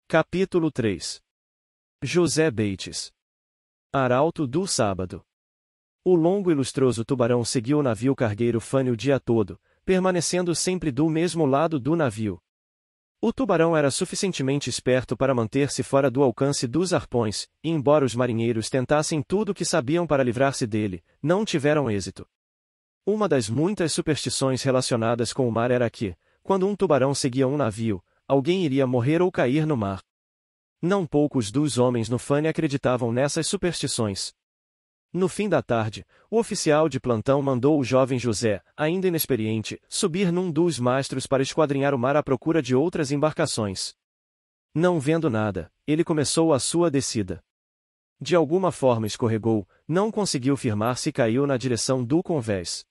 Capítulo 3. José Bates. Arauto do sábado. O longo e lustroso tubarão seguiu o navio cargueiro Fanny o dia todo, permanecendo sempre do mesmo lado do navio. O tubarão era suficientemente esperto para manter-se fora do alcance dos arpões, e embora os marinheiros tentassem tudo o que sabiam para livrar-se dele, não tiveram êxito. Uma das muitas superstições relacionadas com o mar era que, quando um tubarão seguia um navio, alguém iria morrer ou cair no mar. Não poucos dos homens no Fanny acreditavam nessas superstições. No fim da tarde, o oficial de plantão mandou o jovem José, ainda inexperiente, subir num dos mastros para esquadrinhar o mar à procura de outras embarcações. Não vendo nada, ele começou a sua descida. De alguma forma escorregou, não conseguiu firmar-se e caiu na direção do convés.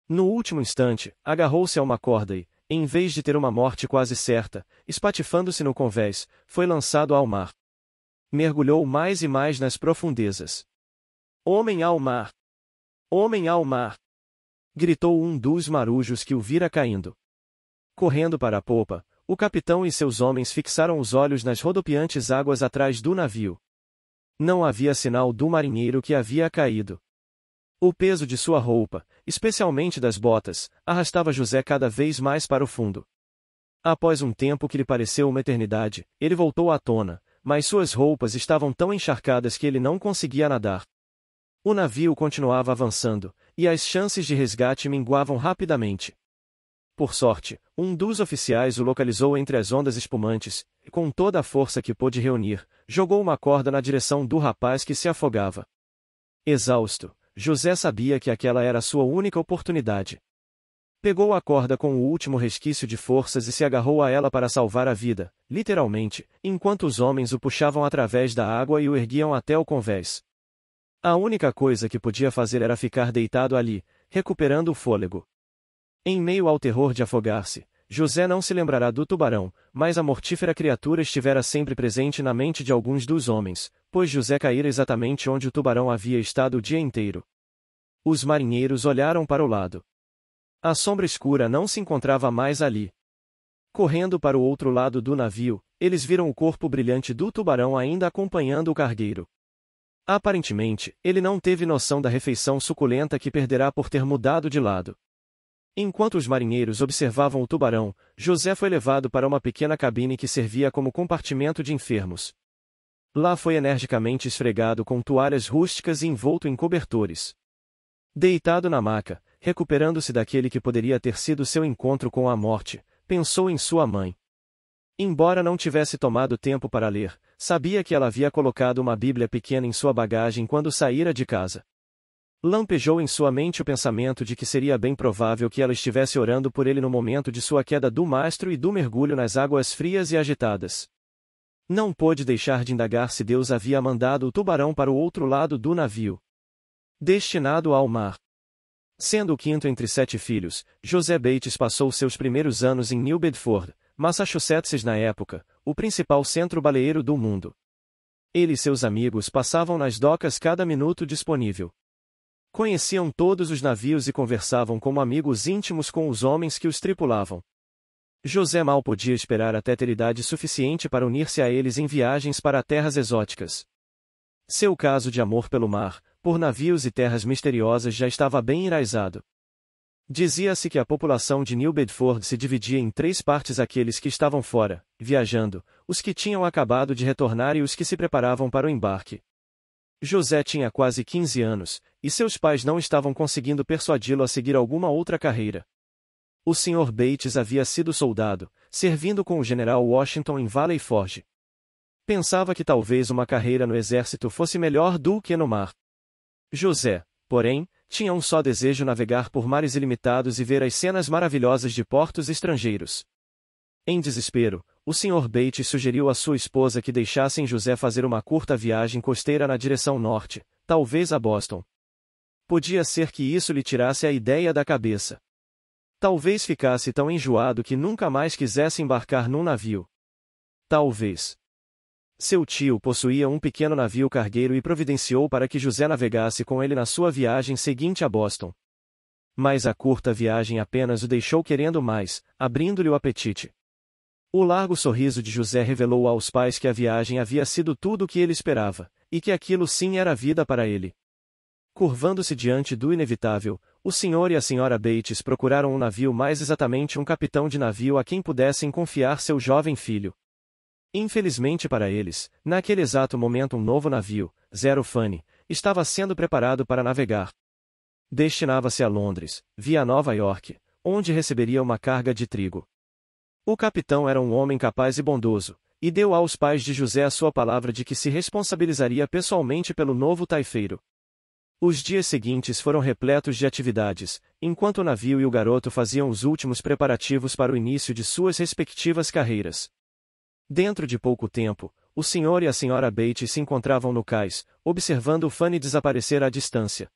No último instante, agarrou-se a uma corda e, em vez de ter uma morte quase certa, espatifando-se no convés, foi lançado ao mar. Mergulhou mais e mais nas profundezas. "Homem ao mar! Homem ao mar!" gritou um dos marujos que o vira caindo. Correndo para a popa, o capitão e seus homens fixaram os olhos nas rodopiantes águas atrás do navio. Não havia sinal do marinheiro que havia caído. O peso de sua roupa, especialmente das botas, arrastava José cada vez mais para o fundo. Após um tempo que lhe pareceu uma eternidade, ele voltou à tona, mas suas roupas estavam tão encharcadas que ele não conseguia nadar. O navio continuava avançando, e as chances de resgate minguavam rapidamente. Por sorte, um dos oficiais o localizou entre as ondas espumantes, e com toda a força que pôde reunir, jogou uma corda na direção do rapaz que se afogava. Exausto, José sabia que aquela era a sua única oportunidade. Pegou a corda com o último resquício de forças e se agarrou a ela para salvar a vida, literalmente, enquanto os homens o puxavam através da água e o erguiam até o convés. A única coisa que podia fazer era ficar deitado ali, recuperando o fôlego. Em meio ao terror de afogar-se, José não se lembrará do tubarão, mas a mortífera criatura estivera sempre presente na mente de alguns dos homens, pois José caíra exatamente onde o tubarão havia estado o dia inteiro. Os marinheiros olharam para o lado. A sombra escura não se encontrava mais ali. Correndo para o outro lado do navio, eles viram o corpo brilhante do tubarão ainda acompanhando o cargueiro. Aparentemente, ele não teve noção da refeição suculenta que perderá por ter mudado de lado. Enquanto os marinheiros observavam o tubarão, José foi levado para uma pequena cabine que servia como compartimento de enfermos. Lá foi energicamente esfregado com toalhas rústicas e envolto em cobertores. Deitado na maca, recuperando-se daquele que poderia ter sido seu encontro com a morte, pensou em sua mãe. Embora não tivesse tomado tempo para ler, sabia que ela havia colocado uma Bíblia pequena em sua bagagem quando saíra de casa. Lampejou em sua mente o pensamento de que seria bem provável que ela estivesse orando por ele no momento de sua queda do mastro e do mergulho nas águas frias e agitadas. Não pôde deixar de indagar se Deus havia mandado o tubarão para o outro lado do navio, destinado ao mar. Sendo o quinto entre 7 filhos, José Bates passou seus primeiros anos em New Bedford, Massachusetts na época, o principal centro baleeiro do mundo. Ele e seus amigos passavam nas docas cada minuto disponível. Conheciam todos os navios e conversavam como amigos íntimos com os homens que os tripulavam. José mal podia esperar até ter idade suficiente para unir-se a eles em viagens para terras exóticas. Seu caso de amor pelo mar, por navios e terras misteriosas já estava bem enraizado. Dizia-se que a população de New Bedford se dividia em 3 partes: aqueles que estavam fora, viajando, os que tinham acabado de retornar e os que se preparavam para o embarque. José tinha quase 15 anos, e seus pais não estavam conseguindo persuadi-lo a seguir alguma outra carreira. O Sr. Bates havia sido soldado, servindo com o General Washington em Valley Forge. Pensava que talvez uma carreira no exército fosse melhor do que no mar. José, porém, tinha um só desejo: navegar por mares ilimitados e ver as cenas maravilhosas de portos estrangeiros. Em desespero, o Sr. Bates sugeriu à sua esposa que deixassem José fazer uma curta viagem costeira na direção norte, talvez a Boston. Podia ser que isso lhe tirasse a ideia da cabeça. Talvez ficasse tão enjoado que nunca mais quisesse embarcar num navio. Talvez. Seu tio possuía um pequeno navio cargueiro e providenciou para que José navegasse com ele na sua viagem seguinte a Boston. Mas a curta viagem apenas o deixou querendo mais, abrindo-lhe o apetite. O largo sorriso de José revelou aos pais que a viagem havia sido tudo o que ele esperava, e que aquilo sim era vida para ele. Curvando-se diante do inevitável, o senhor e a senhora Bates procuraram um navio, mais exatamente um capitão de navio a quem pudessem confiar seu jovem filho. Infelizmente para eles, naquele exato momento um novo navio, Zero Funny, estava sendo preparado para navegar. Destinava-se a Londres, via Nova York, onde receberia uma carga de trigo. O capitão era um homem capaz e bondoso, e deu aos pais de José a sua palavra de que se responsabilizaria pessoalmente pelo novo taifeiro. Os dias seguintes foram repletos de atividades, enquanto o navio e o garoto faziam os últimos preparativos para o início de suas respectivas carreiras. Dentro de pouco tempo, o senhor e a senhora Bates se encontravam no cais, observando o Fanny desaparecer à distância.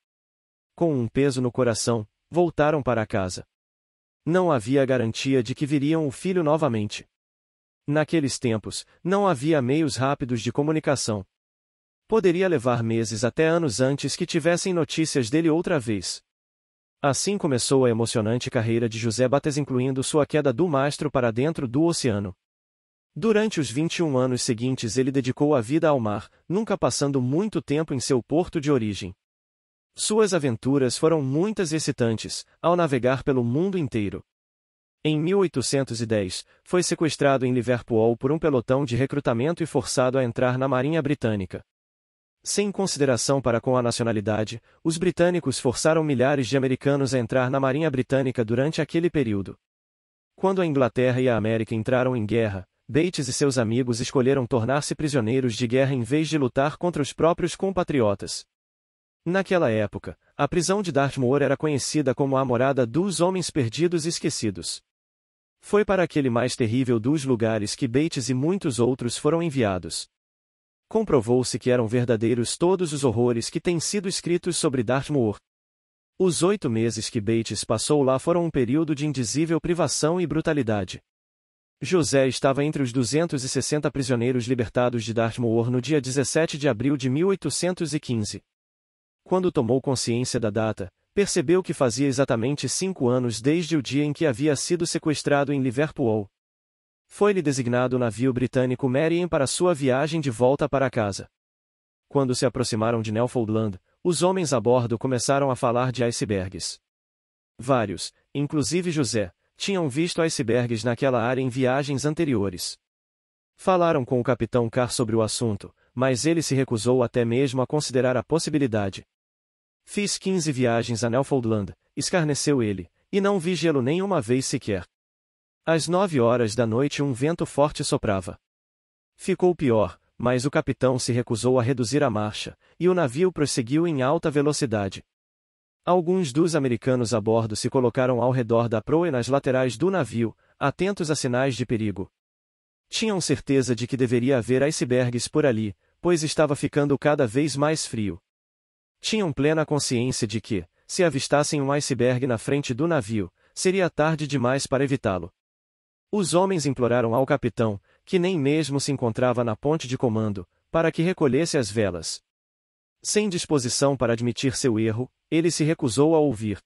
Com um peso no coração, voltaram para casa. Não havia garantia de que viriam o filho novamente. Naqueles tempos, não havia meios rápidos de comunicação. Poderia levar meses até anos antes que tivessem notícias dele outra vez. Assim começou a emocionante carreira de José Bates, incluindo sua queda do mastro para dentro do oceano. Durante os 21 anos seguintes ele dedicou a vida ao mar, nunca passando muito tempo em seu porto de origem. Suas aventuras foram muitas e excitantes, ao navegar pelo mundo inteiro. Em 1810, foi sequestrado em Liverpool por um pelotão de recrutamento e forçado a entrar na Marinha Britânica. Sem consideração para com a nacionalidade, os britânicos forçaram milhares de americanos a entrar na Marinha Britânica durante aquele período. Quando a Inglaterra e a América entraram em guerra, Bates e seus amigos escolheram tornar-se prisioneiros de guerra em vez de lutar contra os próprios compatriotas. Naquela época, a prisão de Dartmoor era conhecida como a morada dos homens perdidos e esquecidos. Foi para aquele mais terrível dos lugares que Bates e muitos outros foram enviados. Comprovou-se que eram verdadeiros todos os horrores que têm sido escritos sobre Dartmoor. Os 8 meses que Bates passou lá foram um período de indizível privação e brutalidade. José estava entre os 260 prisioneiros libertados de Dartmoor no dia 17 de abril de 1815. Quando tomou consciência da data, percebeu que fazia exatamente 5 anos desde o dia em que havia sido sequestrado em Liverpool. Foi-lhe designado o navio britânico Marian para sua viagem de volta para casa. Quando se aproximaram de Newfoundland, os homens a bordo começaram a falar de icebergs. Vários, inclusive José, tinham visto icebergs naquela área em viagens anteriores. Falaram com o capitão Carr sobre o assunto, mas ele se recusou até mesmo a considerar a possibilidade. Fiz 15 viagens a Newfoundland, escarneceu ele, e não vi gelo nenhuma vez sequer. Às 9 horas da noite um vento forte soprava. Ficou pior, mas o capitão se recusou a reduzir a marcha, e o navio prosseguiu em alta velocidade. Alguns dos americanos a bordo se colocaram ao redor da proa e nas laterais do navio, atentos a sinais de perigo. Tinham certeza de que deveria haver icebergs por ali, pois estava ficando cada vez mais frio. Tinham plena consciência de que, se avistassem um iceberg na frente do navio, seria tarde demais para evitá-lo. Os homens imploraram ao capitão, que nem mesmo se encontrava na ponte de comando, para que recolhesse as velas. Sem disposição para admitir seu erro, ele se recusou a ouvir.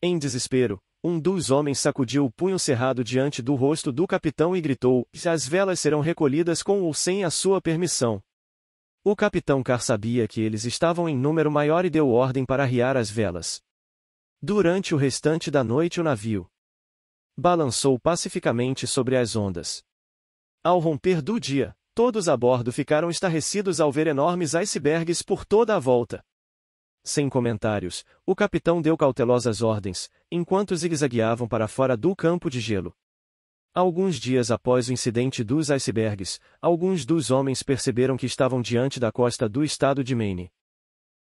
Em desespero, um dos homens sacudiu o punho cerrado diante do rosto do capitão e gritou: "As velas serão recolhidas com ou sem a sua permissão." O capitão Carr sabia que eles estavam em número maior e deu ordem para arriar as velas. Durante o restante da noite o navio balançou pacificamente sobre as ondas. Ao romper do dia, todos a bordo ficaram estarrecidos ao ver enormes icebergs por toda a volta. Sem comentários, o capitão deu cautelosas ordens, enquanto zigue-zagueavam para fora do campo de gelo. Alguns dias após o incidente dos icebergs, alguns dos homens perceberam que estavam diante da costa do estado de Maine.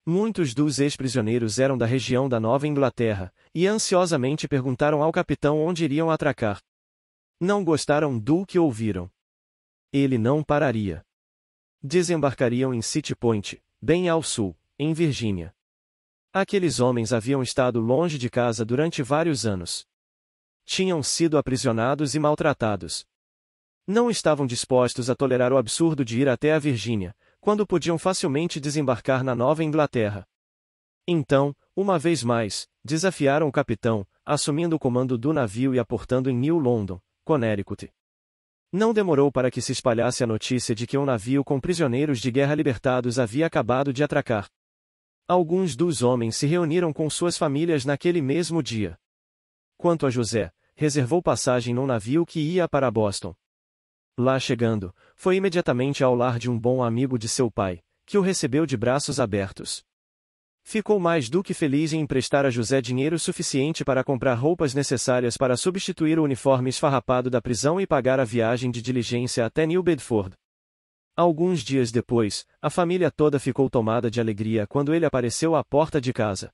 Muitos dos ex-prisioneiros eram da região da Nova Inglaterra, e ansiosamente perguntaram ao capitão onde iriam atracar. Não gostaram do que ouviram. Ele não pararia. Desembarcariam em City Point, bem ao sul, em Virgínia. Aqueles homens haviam estado longe de casa durante vários anos. Tinham sido aprisionados e maltratados. Não estavam dispostos a tolerar o absurdo de ir até a Virgínia, quando podiam facilmente desembarcar na Nova Inglaterra. Então, uma vez mais, desafiaram o capitão, assumindo o comando do navio e aportando em New London, Connecticut. Não demorou para que se espalhasse a notícia de que um navio com prisioneiros de guerra libertados havia acabado de atracar. Alguns dos homens se reuniram com suas famílias naquele mesmo dia. Quanto a José, reservou passagem num navio que ia para Boston. Lá chegando, foi imediatamente ao lar de um bom amigo de seu pai, que o recebeu de braços abertos. Ficou mais do que feliz em emprestar a José dinheiro suficiente para comprar roupas necessárias para substituir o uniforme esfarrapado da prisão e pagar a viagem de diligência até New Bedford. Alguns dias depois, a família toda ficou tomada de alegria quando ele apareceu à porta de casa.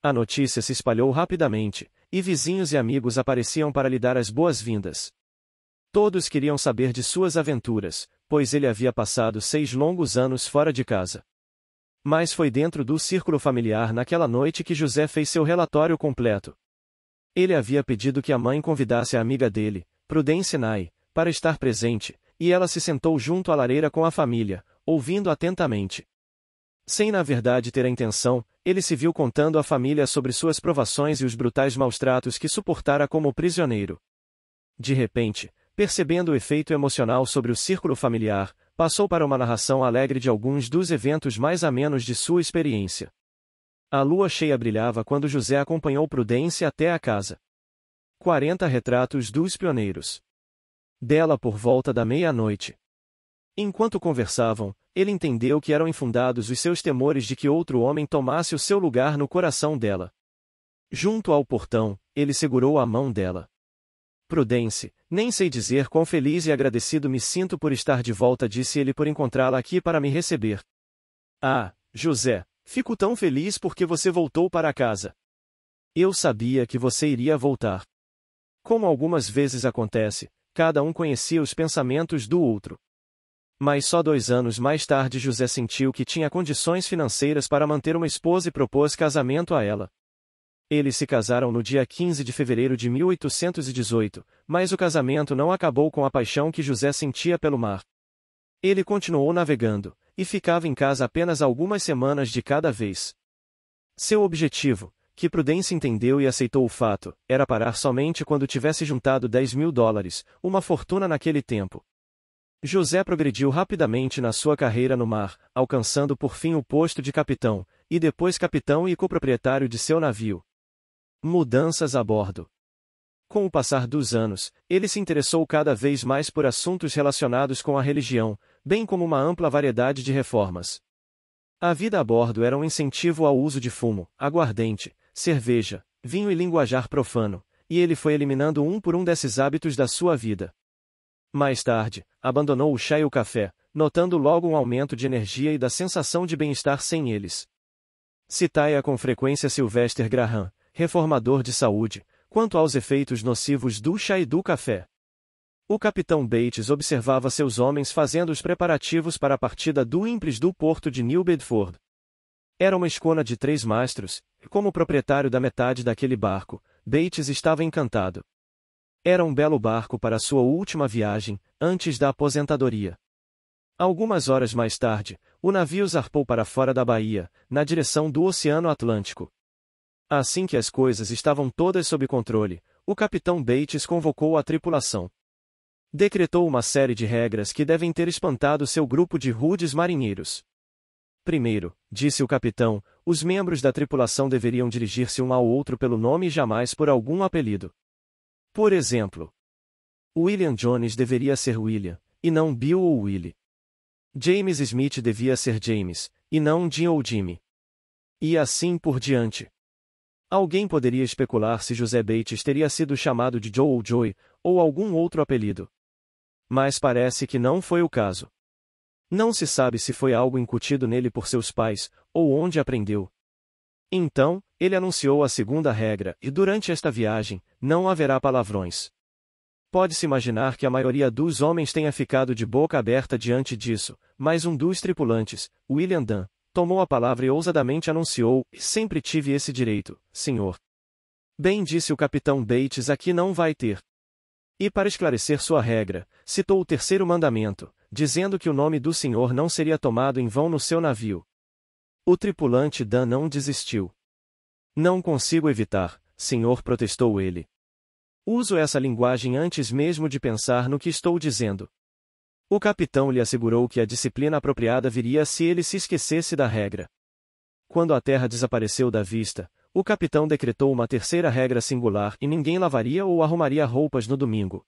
A notícia se espalhou rapidamente, e vizinhos e amigos apareciam para lhe dar as boas-vindas. Todos queriam saber de suas aventuras, pois ele havia passado 6 longos anos fora de casa. Mas foi dentro do círculo familiar naquela noite que José fez seu relatório completo. Ele havia pedido que a mãe convidasse a amiga dele, Prudence Nye, para estar presente, e ela se sentou junto à lareira com a família, ouvindo atentamente. Sem na verdade ter a intenção, ele se viu contando à família sobre suas provações e os brutais maus-tratos que suportara como prisioneiro. De repente, percebendo o efeito emocional sobre o círculo familiar, passou para uma narração alegre de alguns dos eventos mais amenos de sua experiência. A lua cheia brilhava quando José acompanhou Prudence até a casa. 40 retratos dos pioneiros. Dela por volta da meia-noite. Enquanto conversavam, ele entendeu que eram infundados os seus temores de que outro homem tomasse o seu lugar no coração dela. Junto ao portão, ele segurou a mão dela. Prudence, nem sei dizer quão feliz e agradecido me sinto por estar de volta, disse ele, por encontrá-la aqui para me receber. Ah, José, fico tão feliz porque você voltou para casa. Eu sabia que você iria voltar. Como algumas vezes acontece, cada um conhecia os pensamentos do outro. Mas só 2 anos mais tarde José sentiu que tinha condições financeiras para manter uma esposa e propôs casamento a ela. Eles se casaram no dia 15 de fevereiro de 1818, mas o casamento não acabou com a paixão que José sentia pelo mar. Ele continuou navegando, e ficava em casa apenas algumas semanas de cada vez. Seu objetivo, que Prudence entendeu e aceitou o fato, era parar somente quando tivesse juntado $10.000, uma fortuna naquele tempo. José progrediu rapidamente na sua carreira no mar, alcançando por fim o posto de capitão, e depois capitão e coproprietário de seu navio. Mudanças a bordo. Com o passar dos anos, ele se interessou cada vez mais por assuntos relacionados com a religião, bem como uma ampla variedade de reformas. A vida a bordo era um incentivo ao uso de fumo, aguardente, cerveja, vinho e linguajar profano, e ele foi eliminando um por um desses hábitos da sua vida. Mais tarde, abandonou o chá e o café, notando logo um aumento de energia e da sensação de bem-estar sem eles. Citaia com frequência Sylvester Graham, reformador de saúde, quanto aos efeitos nocivos do chá e do café. O capitão Bates observava seus homens fazendo os preparativos para a partida do Impres do porto de New Bedford. Era uma escuna de 3 mastros, e como proprietário da metade daquele barco, Bates estava encantado. Era um belo barco para sua última viagem, antes da aposentadoria. Algumas horas mais tarde, o navio zarpou para fora da baía, na direção do Oceano Atlântico. Assim que as coisas estavam todas sob controle, o capitão Bates convocou a tripulação. Decretou uma série de regras que devem ter espantado seu grupo de rudes marinheiros. Primeiro, disse o capitão, os membros da tripulação deveriam dirigir-se um ao outro pelo nome e jamais por algum apelido. Por exemplo, William Jones deveria ser William, e não Bill ou Willie. James Smith devia ser James, e não Jim ou Jimmy. E assim por diante. Alguém poderia especular se José Bates teria sido chamado de Joe ou Joey, ou algum outro apelido. Mas parece que não foi o caso. Não se sabe se foi algo incutido nele por seus pais, ou onde aprendeu. Então, ele anunciou a segunda regra, e durante esta viagem, não haverá palavrões. Pode-se imaginar que a maioria dos homens tenha ficado de boca aberta diante disso, mas um dos tripulantes, William Dunn, tomou a palavra e ousadamente anunciou, sempre tive esse direito, senhor. Bem, disse o capitão Bates, aqui não vai ter. E para esclarecer sua regra, citou o 3º mandamento, dizendo que o nome do senhor não seria tomado em vão no seu navio. O tripulante Dunn não desistiu. Não consigo evitar, senhor, protestou ele. Uso essa linguagem antes mesmo de pensar no que estou dizendo. O capitão lhe assegurou que a disciplina apropriada viria se ele se esquecesse da regra. Quando a terra desapareceu da vista, o capitão decretou uma terceira regra singular e ninguém lavaria ou arrumaria roupas no domingo.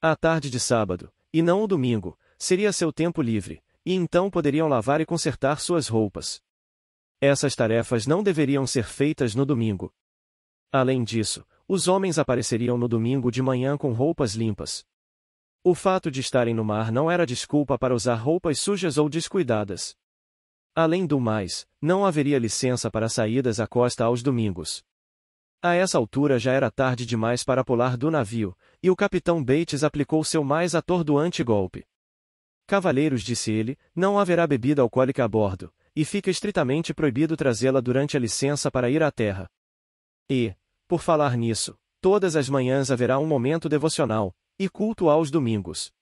À tarde de sábado, e não o domingo, seria seu tempo livre, e então poderiam lavar e consertar suas roupas. Essas tarefas não deveriam ser feitas no domingo. Além disso, os homens apareceriam no domingo de manhã com roupas limpas. O fato de estarem no mar não era desculpa para usar roupas sujas ou descuidadas. Além do mais, não haveria licença para saídas à costa aos domingos. A essa altura já era tarde demais para pular do navio, e o capitão Bates aplicou seu mais atordoante golpe. Cavalheiros, disse ele, não haverá bebida alcoólica a bordo, e fica estritamente proibido trazê-la durante a licença para ir à terra. E, por falar nisso, todas as manhãs haverá um momento devocional, e culto aos domingos.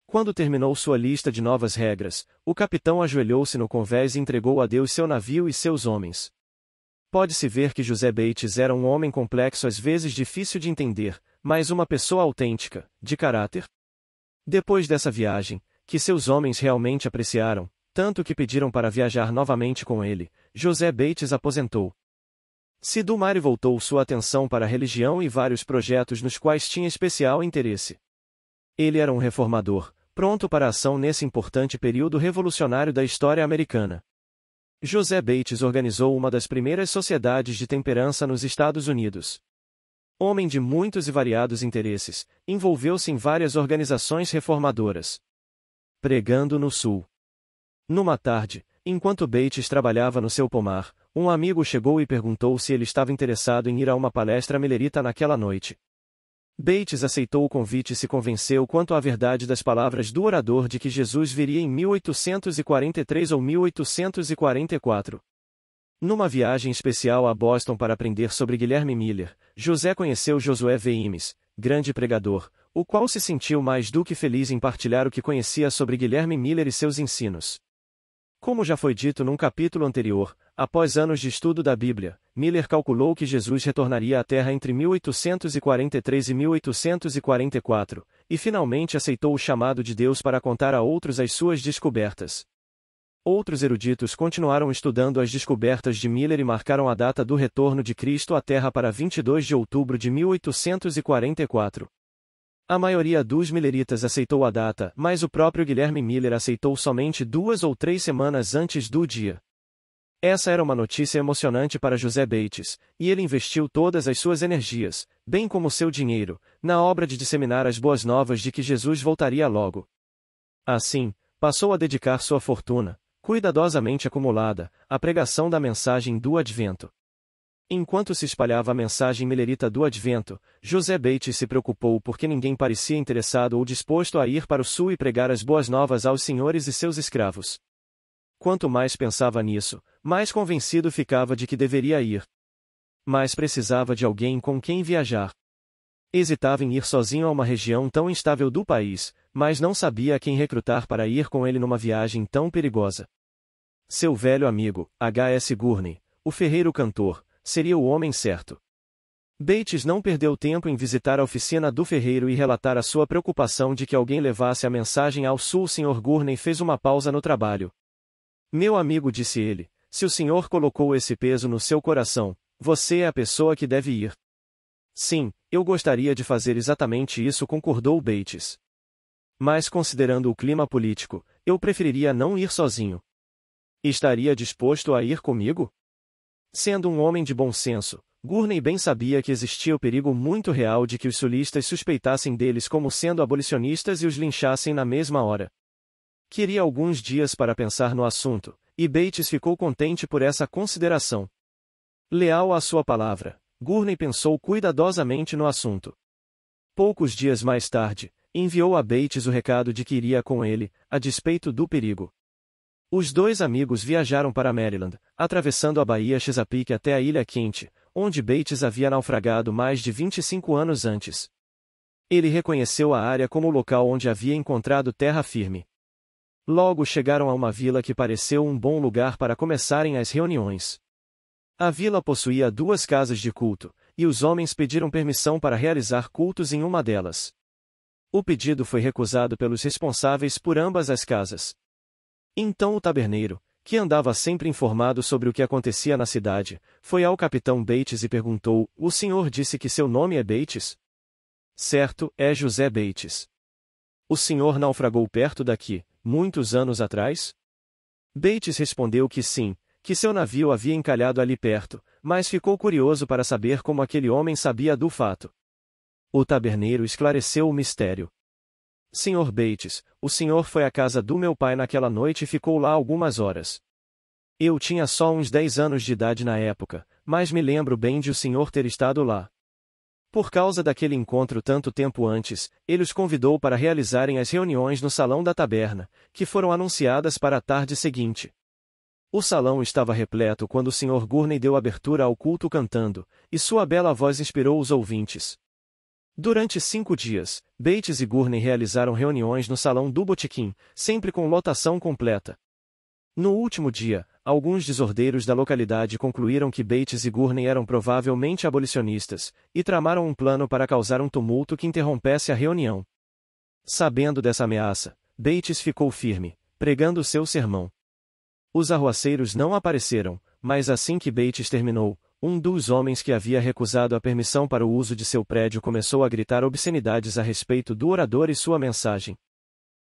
Quando terminou sua lista de novas regras, o capitão ajoelhou-se no convés e entregou a Deus seu navio e seus homens. Pode-se ver que José Bates era um homem complexo, às vezes difícil de entender, mas uma pessoa autêntica, de caráter. Depois dessa viagem, que seus homens realmente apreciaram, tanto que pediram para viajar novamente com ele, José Bates aposentou. Sidumari voltou sua atenção para a religião e vários projetos nos quais tinha especial interesse. Ele era um reformador, pronto para a ação nesse importante período revolucionário da história americana. José Bates organizou uma das primeiras sociedades de temperança nos Estados Unidos. Homem de muitos e variados interesses, envolveu-se em várias organizações reformadoras. Pregando no Sul. Numa tarde, enquanto Bates trabalhava no seu pomar, um amigo chegou e perguntou se ele estava interessado em ir a uma palestra millerita naquela noite. Bates aceitou o convite e se convenceu quanto à verdade das palavras do orador de que Jesus viria em 1843 ou 1844. Numa viagem especial a Boston para aprender sobre Guilherme Miller, José conheceu Josué Weimes, grande pregador, o qual se sentiu mais do que feliz em partilhar o que conhecia sobre Guilherme Miller e seus ensinos. Como já foi dito num capítulo anterior, após anos de estudo da Bíblia, Miller calculou que Jesus retornaria à Terra entre 1843 e 1844, e finalmente aceitou o chamado de Deus para contar a outros as suas descobertas. Outros eruditos continuaram estudando as descobertas de Miller e marcaram a data do retorno de Cristo à Terra para 22 de outubro de 1844. A maioria dos milleritas aceitou a data, mas o próprio Guilherme Miller aceitou somente 2 ou 3 semanas antes do dia. Essa era uma notícia emocionante para José Bates, e ele investiu todas as suas energias, bem como seu dinheiro, na obra de disseminar as boas novas de que Jesus voltaria logo. Assim, passou a dedicar sua fortuna, cuidadosamente acumulada, à pregação da mensagem do Advento. Enquanto se espalhava a mensagem millerita do Advento, José Bates se preocupou porque ninguém parecia interessado ou disposto a ir para o sul e pregar as boas novas aos senhores e seus escravos. Quanto mais pensava nisso, mais convencido ficava de que deveria ir. Mas precisava de alguém com quem viajar. Hesitava em ir sozinho a uma região tão instável do país, mas não sabia a quem recrutar para ir com ele numa viagem tão perigosa. Seu velho amigo, H.S. Gurney, o ferreiro cantor, seria o homem certo. Bates não perdeu tempo em visitar a oficina do ferreiro e relatar a sua preocupação de que alguém levasse a mensagem ao sul. O Sr. Gurney fez uma pausa no trabalho. Meu amigo, disse ele, se o senhor colocou esse peso no seu coração, você é a pessoa que deve ir. Sim, eu gostaria de fazer exatamente isso, concordou Bates. Mas considerando o clima político, eu preferiria não ir sozinho. Estaria disposto a ir comigo? Sendo um homem de bom senso, Gurney bem sabia que existia o perigo muito real de que os sulistas suspeitassem deles como sendo abolicionistas e os linchassem na mesma hora. Queria alguns dias para pensar no assunto, e Bates ficou contente por essa consideração. Leal à sua palavra, Gurney pensou cuidadosamente no assunto. Poucos dias mais tarde, enviou a Bates o recado de que iria com ele, a despeito do perigo. Os dois amigos viajaram para Maryland, atravessando a Baía Chesapeake até a Ilha Quente, onde Bates havia naufragado mais de 25 anos antes. Ele reconheceu a área como o local onde havia encontrado terra firme. Logo chegaram a uma vila que pareceu um bom lugar para começarem as reuniões. A vila possuía 2 casas de culto, e os homens pediram permissão para realizar cultos em uma delas. O pedido foi recusado pelos responsáveis por ambas as casas. Então o taberneiro, que andava sempre informado sobre o que acontecia na cidade, foi ao capitão Bates e perguntou: "O senhor disse que seu nome é Bates?" "Certo, é José Bates." "O senhor naufragou perto daqui, muitos anos atrás?" Bates respondeu que sim, que seu navio havia encalhado ali perto, mas ficou curioso para saber como aquele homem sabia do fato. O taberneiro esclareceu o mistério. "Senhor Bates, o senhor foi à casa do meu pai naquela noite e ficou lá algumas horas. Eu tinha só uns 10 anos de idade na época, mas me lembro bem de o senhor ter estado lá. Por causa daquele encontro tanto tempo antes, ele os convidou para realizarem as reuniões no salão da taberna, que foram anunciadas para a tarde seguinte. O salão estava repleto quando o Sr. Gurney deu abertura ao culto cantando, e sua bela voz inspirou os ouvintes. Durante 5 dias, Bates e Gurney realizaram reuniões no salão do botequim, sempre com lotação completa. No último dia, alguns desordeiros da localidade concluíram que Bates e Gurney eram provavelmente abolicionistas, e tramaram um plano para causar um tumulto que interrompesse a reunião. Sabendo dessa ameaça, Bates ficou firme, pregando seu sermão. Os arruaceiros não apareceram, mas assim que Bates terminou, um dos homens que havia recusado a permissão para o uso de seu prédio começou a gritar obscenidades a respeito do orador e sua mensagem.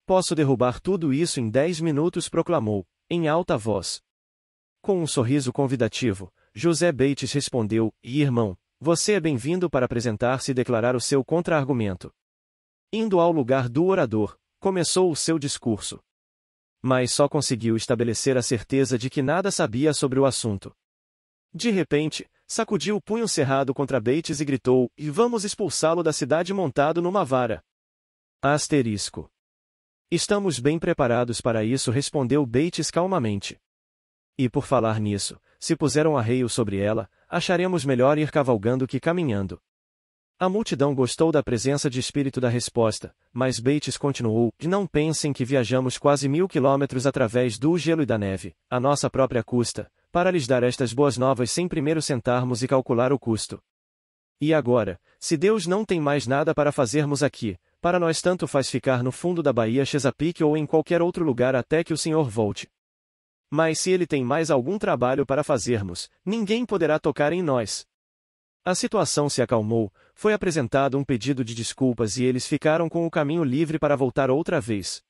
"Posso derrubar tudo isso em 10 minutos", proclamou, em alta voz. Com um sorriso convidativo, José Bates respondeu: "Irmão, você é bem-vindo para apresentar-se e declarar o seu contra-argumento." Indo ao lugar do orador, começou o seu discurso. Mas só conseguiu estabelecer a certeza de que nada sabia sobre o assunto. De repente, sacudiu o punho cerrado contra Bates e gritou: "E vamos expulsá-lo da cidade montado numa vara." Asterisco. "Estamos bem preparados para isso", respondeu Bates calmamente. "E por falar nisso, se puser um arreio sobre ela, acharemos melhor ir cavalgando que caminhando." A multidão gostou da presença de espírito da resposta, mas Bates continuou: "Não pensem que viajamos quase 1000 quilômetros através do gelo e da neve, à nossa própria custa, para lhes dar estas boas novas sem primeiro sentarmos e calcular o custo. E agora, se Deus não tem mais nada para fazermos aqui, para nós tanto faz ficar no fundo da Baía Chesapeake ou em qualquer outro lugar até que o Senhor volte. Mas se Ele tem mais algum trabalho para fazermos, ninguém poderá tocar em nós." A situação se acalmou, foi apresentado um pedido de desculpas e eles ficaram com o caminho livre para voltar outra vez.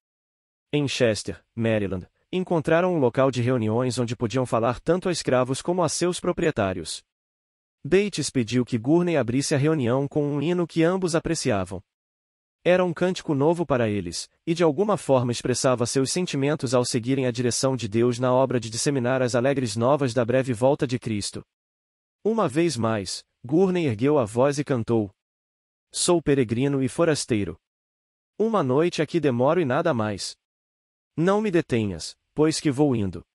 Em Chester, Maryland, encontraram um local de reuniões onde podiam falar tanto a escravos como a seus proprietários. Bates pediu que Gurney abrisse a reunião com um hino que ambos apreciavam. Era um cântico novo para eles, e de alguma forma expressava seus sentimentos ao seguirem a direção de Deus na obra de disseminar as alegres novas da breve volta de Cristo. Uma vez mais, Gurney ergueu a voz e cantou: "Sou peregrino e forasteiro. Uma noite aqui demoro e nada mais. Não me detenhas, pois que vou indo."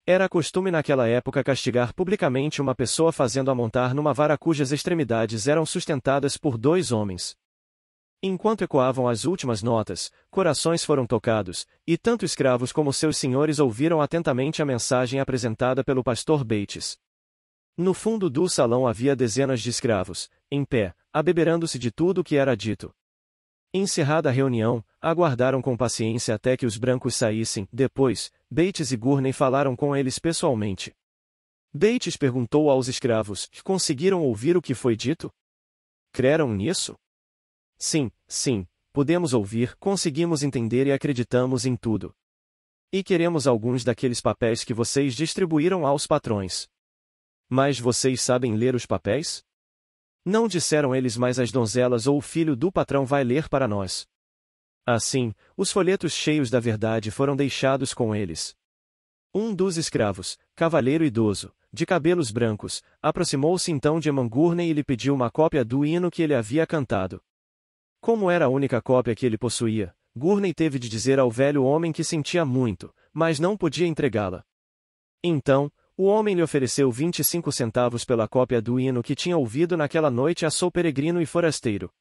Era costume naquela época castigar publicamente uma pessoa fazendo-a montar numa vara cujas extremidades eram sustentadas por 2 homens. Enquanto ecoavam as últimas notas, corações foram tocados, e tanto escravos como seus senhores ouviram atentamente a mensagem apresentada pelo pastor Bates. No fundo do salão havia dezenas de escravos, em pé, abeberando-se de tudo o que era dito. Encerrada a reunião, aguardaram com paciência até que os brancos saíssem. Depois, Bates e Gurney falaram com eles pessoalmente. Bates perguntou aos escravos: "Conseguiram ouvir o que foi dito? Creram nisso?" "Sim, sim, podemos ouvir, conseguimos entender e acreditamos em tudo. E queremos alguns daqueles papéis que vocês distribuíram aos patrões." "Mas vocês sabem ler os papéis?" "Não disseram eles, mas as donzelas ou o filho do patrão vai ler para nós." Assim, os folhetos cheios da verdade foram deixados com eles. Um dos escravos, cavalheiro idoso, de cabelos brancos, aproximou-se então de Emma Gurney e lhe pediu uma cópia do hino que ele havia cantado. Como era a única cópia que ele possuía, Gurney teve de dizer ao velho homem que sentia muito, mas não podia entregá-la. Então, o homem lhe ofereceu 25 centavos pela cópia do hino que tinha ouvido naquela noite a "Sou peregrino e forasteiro."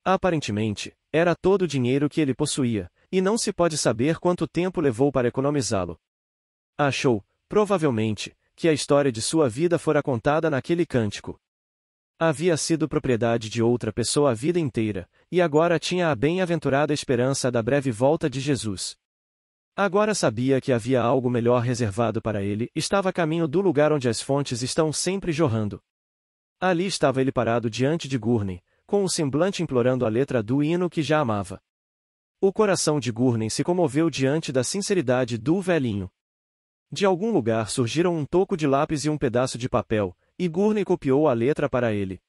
Aparentemente, era todo o dinheiro que ele possuía, e não se pode saber quanto tempo levou para economizá-lo. Achou, provavelmente, que a história de sua vida fora contada naquele cântico. Havia sido propriedade de outra pessoa a vida inteira, e agora tinha a bem-aventurada esperança da breve volta de Jesus. Agora sabia que havia algo melhor reservado para ele, estava a caminho do lugar onde as fontes estão sempre jorrando. Ali estava ele parado diante de Gurney, com o semblante implorando a letra do hino que já amava. O coração de Gurney se comoveu diante da sinceridade do velhinho. De algum lugar surgiram um toco de lápis e um pedaço de papel, e Gurney copiou a letra para ele.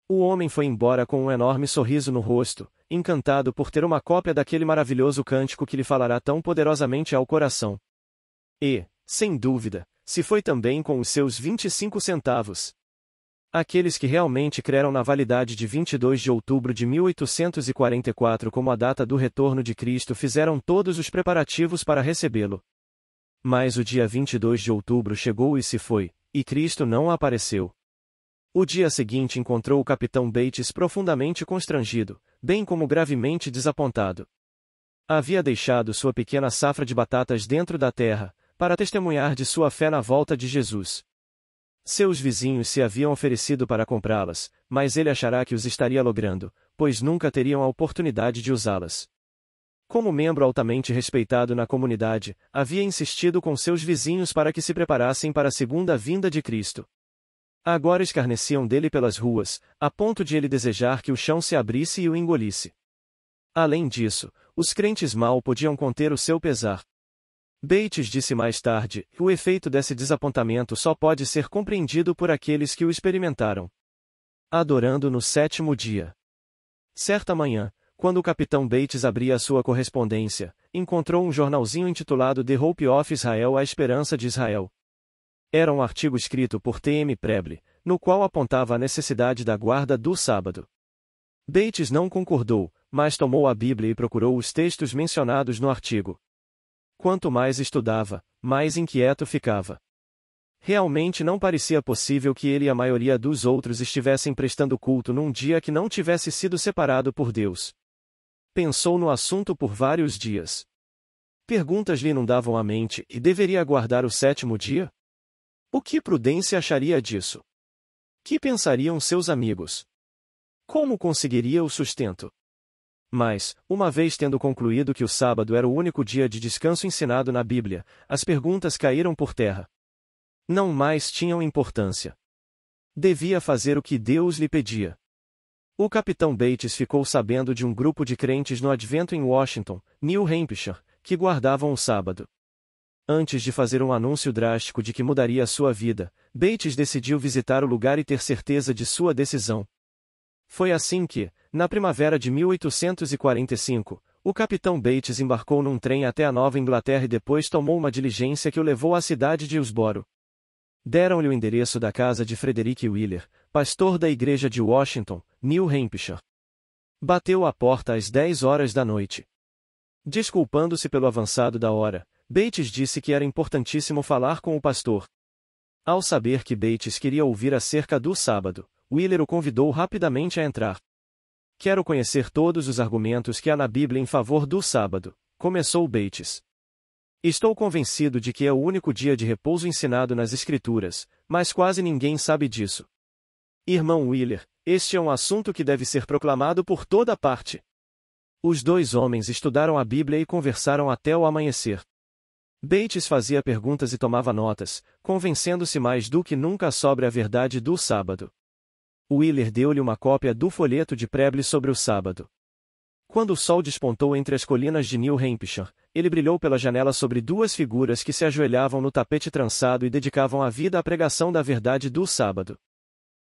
O homem foi embora com um enorme sorriso no rosto, encantado por ter uma cópia daquele maravilhoso cântico que lhe falará tão poderosamente ao coração. E, sem dúvida, se foi também com os seus 25 centavos. Aqueles que realmente creram na validade de 22 de outubro de 1844 como a data do retorno de Cristo fizeram todos os preparativos para recebê-lo. Mas o dia 22 de outubro chegou e se foi, e Cristo não apareceu. O dia seguinte encontrou o capitão Bates profundamente constrangido, bem como gravemente desapontado. Havia deixado sua pequena safra de batatas dentro da terra, para testemunhar de sua fé na volta de Jesus. Seus vizinhos se haviam oferecido para comprá-las, mas ele achará que os estaria logrando, pois nunca teriam a oportunidade de usá-las. Como membro altamente respeitado na comunidade, havia insistido com seus vizinhos para que se preparassem para a segunda vinda de Cristo. Agora escarneciam dele pelas ruas, a ponto de ele desejar que o chão se abrisse e o engolisse. Além disso, os crentes mal podiam conter o seu pesar. Bates disse mais tarde, o efeito desse desapontamento só pode ser compreendido por aqueles que o experimentaram. Adorando no sétimo dia. Certa manhã, quando o capitão Bates abria a sua correspondência, encontrou um jornalzinho intitulado The Hope of Israel, a Esperança de Israel. Era um artigo escrito por T.M. Preble, no qual apontava a necessidade da guarda do sábado. Bates não concordou, mas tomou a Bíblia e procurou os textos mencionados no artigo. Quanto mais estudava, mais inquieto ficava. Realmente não parecia possível que ele e a maioria dos outros estivessem prestando culto num dia que não tivesse sido separado por Deus. Pensou no assunto por vários dias. Perguntas lhe inundavam a mente, e deveria aguardar o sétimo dia? O que Prudência acharia disso? Que pensariam seus amigos? Como conseguiria o sustento? Mas, uma vez tendo concluído que o sábado era o único dia de descanso ensinado na Bíblia, as perguntas caíram por terra. Não mais tinham importância. Devia fazer o que Deus lhe pedia. O capitão Bates ficou sabendo de um grupo de crentes no advento em Washington, New Hampshire, que guardavam o sábado. Antes de fazer um anúncio drástico de que mudaria a sua vida, Bates decidiu visitar o lugar e ter certeza de sua decisão. Foi assim que, na primavera de 1845, o capitão Bates embarcou num trem até a Nova Inglaterra e depois tomou uma diligência que o levou à cidade de Hillsborough. Deram-lhe o endereço da casa de Frederick Wheeler, pastor da igreja de Washington, New Hampshire. Bateu à porta às 10 horas da noite. Desculpando-se pelo avançado da hora, Bates disse que era importantíssimo falar com o pastor. Ao saber que Bates queria ouvir acerca do sábado, Wheeler o convidou rapidamente a entrar. Quero conhecer todos os argumentos que há na Bíblia em favor do sábado, começou Bates. Estou convencido de que é o único dia de repouso ensinado nas Escrituras, mas quase ninguém sabe disso. Irmão Wheeler, este é um assunto que deve ser proclamado por toda parte. Os dois homens estudaram a Bíblia e conversaram até o amanhecer. Bates fazia perguntas e tomava notas, convencendo-se mais do que nunca sobre a verdade do sábado. Wheeler deu-lhe uma cópia do folheto de Preble sobre o sábado. Quando o sol despontou entre as colinas de New Hampshire, ele brilhou pela janela sobre duas figuras que se ajoelhavam no tapete trançado e dedicavam a vida à pregação da verdade do sábado.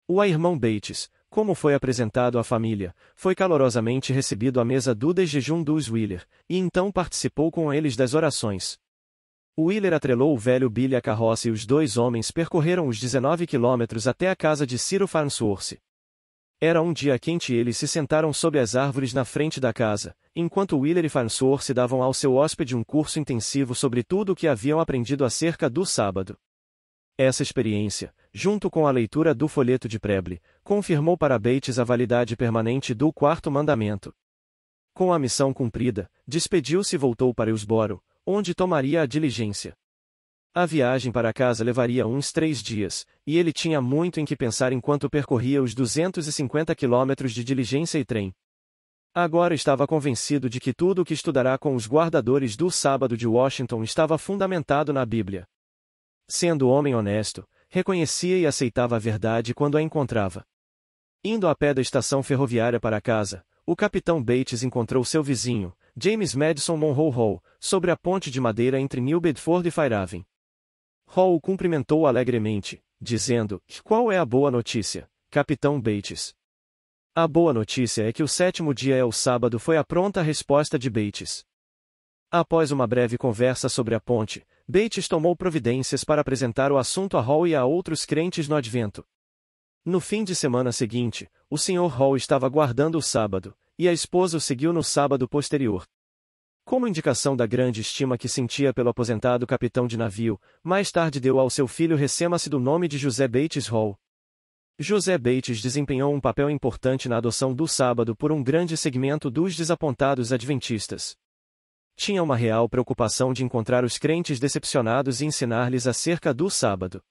O irmão Bates, como foi apresentado à família, foi calorosamente recebido à mesa do desjejum dos Wheeler, e então participou com eles das orações. Wheeler atrelou o velho Billy à carroça e os dois homens percorreram os 19 quilômetros até a casa de Ciro Farnsworth. Era um dia quente e eles se sentaram sob as árvores na frente da casa, enquanto Wheeler e Farnsworth davam ao seu hóspede um curso intensivo sobre tudo o que haviam aprendido acerca do sábado. Essa experiência, junto com a leitura do folheto de Preble, confirmou para Bates a validade permanente do quarto mandamento. Com a missão cumprida, despediu-se e voltou para Hillsborough, onde tomaria a diligência. A viagem para casa levaria uns 3 dias, e ele tinha muito em que pensar enquanto percorria os 250 quilômetros de diligência e trem. Agora estava convencido de que tudo o que estudará com os guardadores do sábado de Washington estava fundamentado na Bíblia. Sendo homem honesto, reconhecia e aceitava a verdade quando a encontrava. Indo a pé da estação ferroviária para casa, o capitão Bates encontrou seu vizinho, James Madison Monroe Hall, sobre a ponte de madeira entre New Bedford e Fairhaven. Hall o cumprimentou alegremente, dizendo: "Qual é a boa notícia, capitão Bates?" "A boa notícia é que o 7º dia é o sábado", foi a pronta resposta de Bates. Após uma breve conversa sobre a ponte, Bates tomou providências para apresentar o assunto a Hall e a outros crentes no advento. No fim de semana seguinte, o Sr. Hall estava guardando o sábado, e a esposa o seguiu no sábado posterior. Como indicação da grande estima que sentia pelo aposentado capitão de navio, mais tarde deu ao seu filho recém-nascido o nome de José Bates Hall. José Bates desempenhou um papel importante na adoção do sábado por um grande segmento dos desapontados adventistas. Tinha uma real preocupação de encontrar os crentes decepcionados e ensinar-lhes acerca do sábado.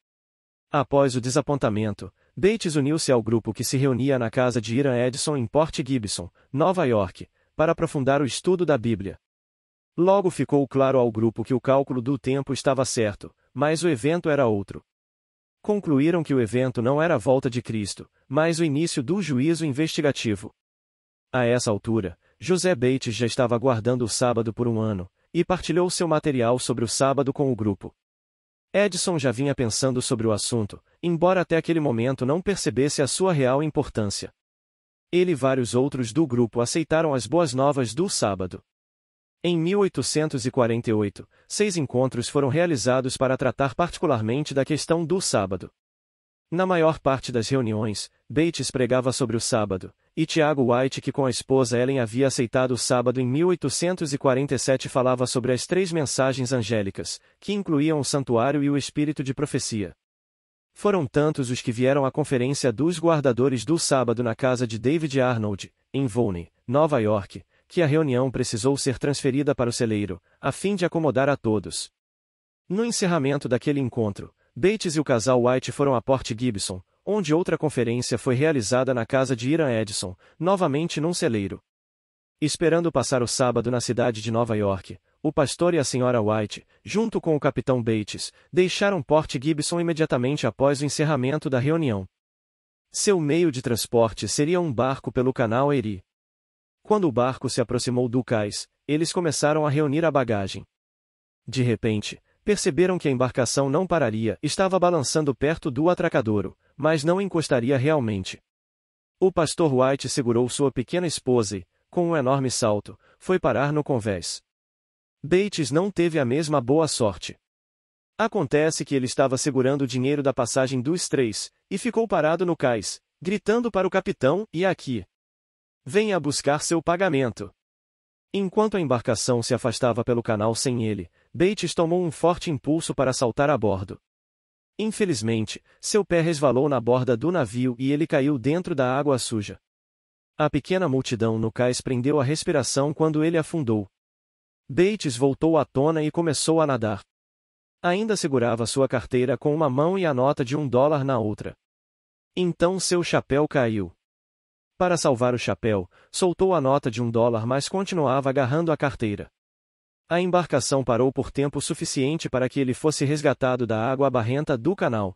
Após o desapontamento, Bates uniu-se ao grupo que se reunia na casa de Hiram Edson em Port Gibson, Nova York, para aprofundar o estudo da Bíblia. Logo ficou claro ao grupo que o cálculo do tempo estava certo, mas o evento era outro. Concluíram que o evento não era a volta de Cristo, mas o início do juízo investigativo. A essa altura, José Bates já estava guardando o sábado por um ano, e partilhou seu material sobre o sábado com o grupo. Edson já vinha pensando sobre o assunto, embora até aquele momento não percebesse a sua real importância. Ele e vários outros do grupo aceitaram as boas novas do sábado. Em 1848, 6 encontros foram realizados para tratar particularmente da questão do sábado. Na maior parte das reuniões, Bates pregava sobre o sábado, e Tiago White, que com a esposa Ellen havia aceitado o sábado em 1847, falava sobre as 3 mensagens angélicas, que incluíam o santuário e o espírito de profecia. Foram tantos os que vieram à conferência dos guardadores do sábado na casa de David Arnold, em Volney, Nova York, que a reunião precisou ser transferida para o celeiro, a fim de acomodar a todos. No encerramento daquele encontro, Bates e o casal White foram a Port Gibson, onde outra conferência foi realizada na casa de Hiram Edson, novamente num celeiro. Esperando passar o sábado na cidade de Nova York, o pastor e a senhora White, junto com o capitão Bates, deixaram Port Gibson imediatamente após o encerramento da reunião. Seu meio de transporte seria um barco pelo canal Erie. Quando o barco se aproximou do cais, eles começaram a reunir a bagagem. De repente, perceberam que a embarcação não pararia, estava balançando perto do atracadouro, mas não encostaria realmente. O pastor White segurou sua pequena esposa e, com um enorme salto, foi parar no convés. Bates não teve a mesma boa sorte. Acontece que ele estava segurando o dinheiro da passagem dos 3, e ficou parado no cais, gritando para o capitão: "E aqui? Venha buscar seu pagamento." Enquanto a embarcação se afastava pelo canal sem ele, Bates tomou um forte impulso para saltar a bordo. Infelizmente, seu pé resvalou na borda do navio e ele caiu dentro da água suja. A pequena multidão no cais prendeu a respiração quando ele afundou. Bates voltou à tona e começou a nadar. Ainda segurava sua carteira com uma mão e a nota de $1 na outra. Então seu chapéu caiu. Para salvar o chapéu, soltou a nota de $1, mas continuava agarrando a carteira. A embarcação parou por tempo suficiente para que ele fosse resgatado da água barrenta do canal.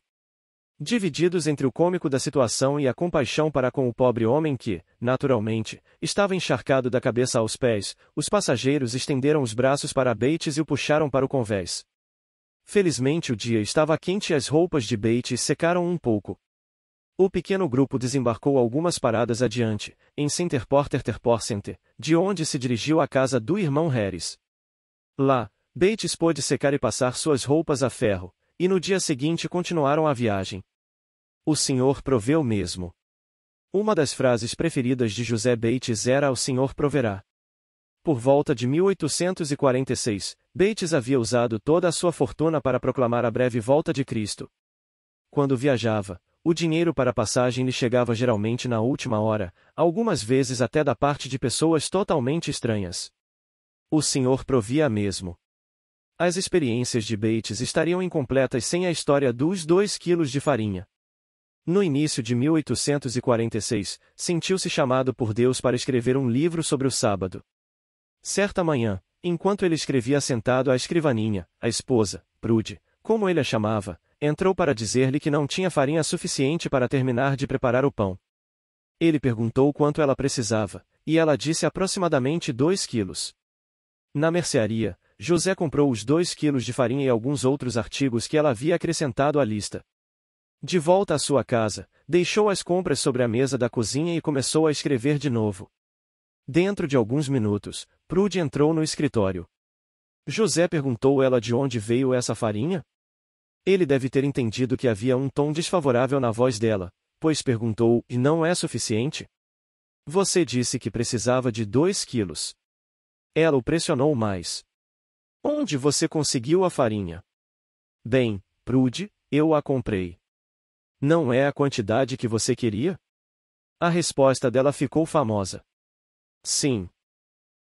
Divididos entre o cômico da situação e a compaixão para com o pobre homem que, naturalmente, estava encharcado da cabeça aos pés, os passageiros estenderam os braços para Bates e o puxaram para o convés. Felizmente o dia estava quente e as roupas de Bates secaram um pouco. O pequeno grupo desembarcou algumas paradas adiante, em Centerport Center, de onde se dirigiu à casa do irmão Harris. Lá, Bates pôde secar e passar suas roupas a ferro, e no dia seguinte continuaram a viagem. O Senhor proveu mesmo. Uma das frases preferidas de José Bates era "O Senhor proverá." Por volta de 1846, Bates havia usado toda a sua fortuna para proclamar a breve volta de Cristo. Quando viajava, o dinheiro para a passagem lhe chegava geralmente na última hora, algumas vezes até da parte de pessoas totalmente estranhas. O Senhor provia mesmo. As experiências de Bates estariam incompletas sem a história dos 2 quilos de farinha. No início de 1846, sentiu-se chamado por Deus para escrever um livro sobre o sábado. Certa manhã, enquanto ele escrevia sentado à escrivaninha, a esposa, Prude, como ele a chamava, entrou para dizer-lhe que não tinha farinha suficiente para terminar de preparar o pão. Ele perguntou quanto ela precisava, e ela disse aproximadamente 2 quilos. Na mercearia, José comprou os 2 quilos de farinha e alguns outros artigos que ela havia acrescentado à lista. De volta à sua casa, deixou as compras sobre a mesa da cozinha e começou a escrever de novo. Dentro de alguns minutos, Prude entrou no escritório. José perguntou ela de onde veio essa farinha? Ele deve ter entendido que havia um tom desfavorável na voz dela, pois perguntou, e não é suficiente? Você disse que precisava de 2 quilos. Ela o pressionou mais. Onde você conseguiu a farinha? Bem, Prude, eu a comprei. Não é a quantidade que você queria? A resposta dela ficou famosa. Sim.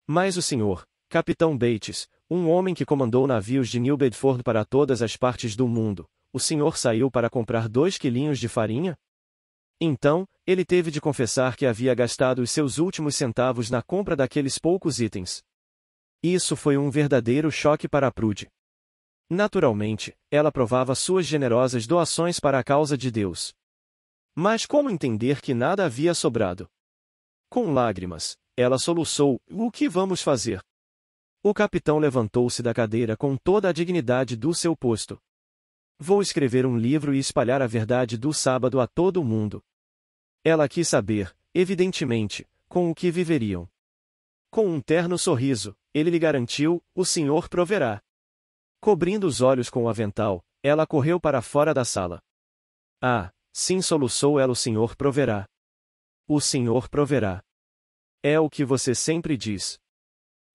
Mas o senhor, Capitão Bates, um homem que comandou navios de New Bedford para todas as partes do mundo, o senhor saiu para comprar 2 quilinhos de farinha? Então, ele teve de confessar que havia gastado os seus últimos centavos na compra daqueles poucos itens. Isso foi um verdadeiro choque para Prude. Naturalmente, ela provava suas generosas doações para a causa de Deus. Mas como entender que nada havia sobrado? Com lágrimas, ela soluçou, o que vamos fazer? O capitão levantou-se da cadeira com toda a dignidade do seu posto. Vou escrever um livro e espalhar a verdade do sábado a todo o mundo. Ela quis saber, evidentemente, com o que viveriam. Com um terno sorriso, ele lhe garantiu, o senhor proverá. Cobrindo os olhos com o avental, ela correu para fora da sala. Ah, sim, soluçou ela, o senhor proverá. O senhor proverá. É o que você sempre diz.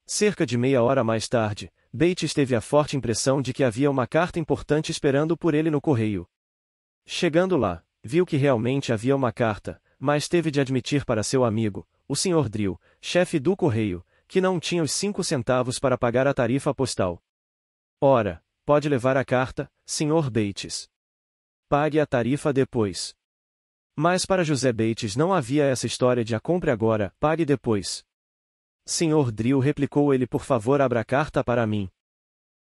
Cerca de meia hora mais tarde, Bates teve a forte impressão de que havia uma carta importante esperando por ele no correio. Chegando lá, viu que realmente havia uma carta, mas teve de admitir para seu amigo, o Sr. Drill, chefe do correio, que não tinha os 5 centavos para pagar a tarifa postal. Ora, pode levar a carta, Sr. Bates. Pague a tarifa depois. Mas para José Bates não havia essa história de a compre agora, pague depois. Sr. Drill, replicou ele, por favor abra a carta para mim.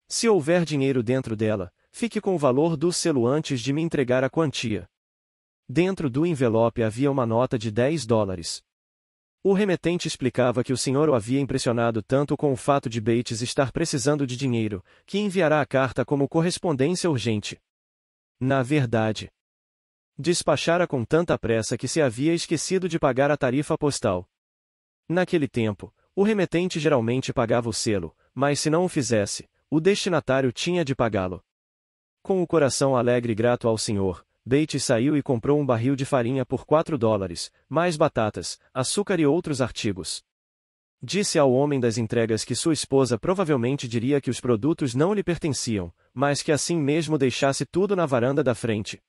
Se houver dinheiro dentro dela, fique com o valor do selo antes de me entregar a quantia. Dentro do envelope havia uma nota de $10. O remetente explicava que o senhor o havia impressionado tanto com o fato de Bates estar precisando de dinheiro, que enviará a carta como correspondência urgente. Na verdade, despachara com tanta pressa que se havia esquecido de pagar a tarifa postal. Naquele tempo, o remetente geralmente pagava o selo, mas se não o fizesse, o destinatário tinha de pagá-lo. Com o coração alegre e grato ao senhor, Bates saiu e comprou um barril de farinha por $4, mais batatas, açúcar e outros artigos. Disse ao homem das entregas que sua esposa provavelmente diria que os produtos não lhe pertenciam, mas que assim mesmo deixasse tudo na varanda da frente.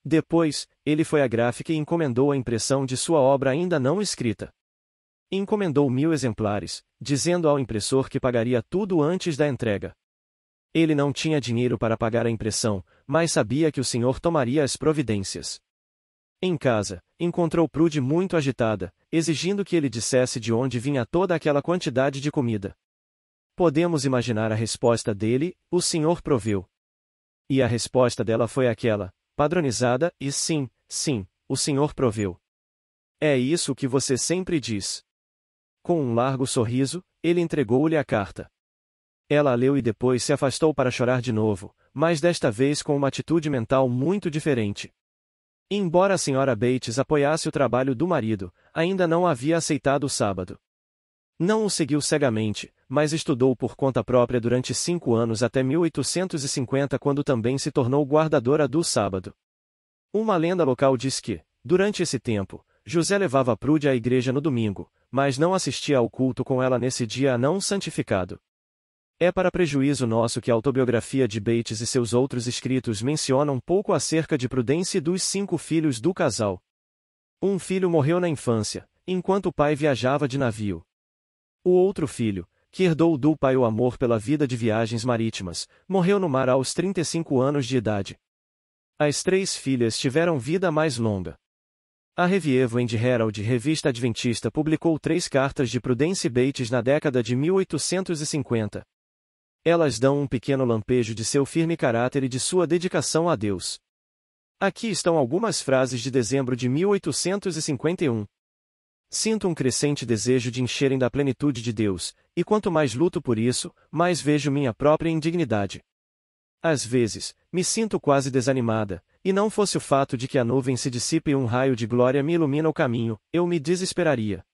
Depois, ele foi à gráfica e encomendou a impressão de sua obra ainda não escrita. Encomendou 1000 exemplares, dizendo ao impressor que pagaria tudo antes da entrega. Ele não tinha dinheiro para pagar a impressão, mas sabia que o senhor tomaria as providências. Em casa, encontrou Prude muito agitada, exigindo que ele dissesse de onde vinha toda aquela quantidade de comida. Podemos imaginar a resposta dele, o senhor proveu. E a resposta dela foi aquela, padronizada, e sim, o senhor proveu. É isso que você sempre diz. Com um largo sorriso, ele entregou-lhe a carta. Ela a leu e depois se afastou para chorar de novo, mas desta vez com uma atitude mental muito diferente. Embora a senhora Bates apoiasse o trabalho do marido, ainda não havia aceitado o sábado. Não o seguiu cegamente, mas estudou por conta própria durante 5 anos até 1850, quando também se tornou guardadora do sábado. Uma lenda local diz que, durante esse tempo, José levava Prude à igreja no domingo, mas não assistia ao culto com ela nesse dia não santificado. É para prejuízo nosso que a autobiografia de Bates e seus outros escritos mencionam pouco acerca de Prudence e dos 5 filhos do casal. Um filho morreu na infância, enquanto o pai viajava de navio. O outro filho, que herdou do pai o amor pela vida de viagens marítimas, morreu no mar aos 35 anos de idade. As 3 filhas tiveram vida mais longa. A Review and Herald, revista adventista, publicou 3 cartas de Prudence Bates na década de 1850. Elas dão um pequeno lampejo de seu firme caráter e de sua dedicação a Deus. Aqui estão algumas frases de dezembro de 1851. Sinto um crescente desejo de encherem da plenitude de Deus, e quanto mais luto por isso, mais vejo minha própria indignidade. Às vezes, me sinto quase desanimada, e não fosse o fato de que a nuvem se dissipe e um raio de glória me ilumina o caminho, eu me desesperaria.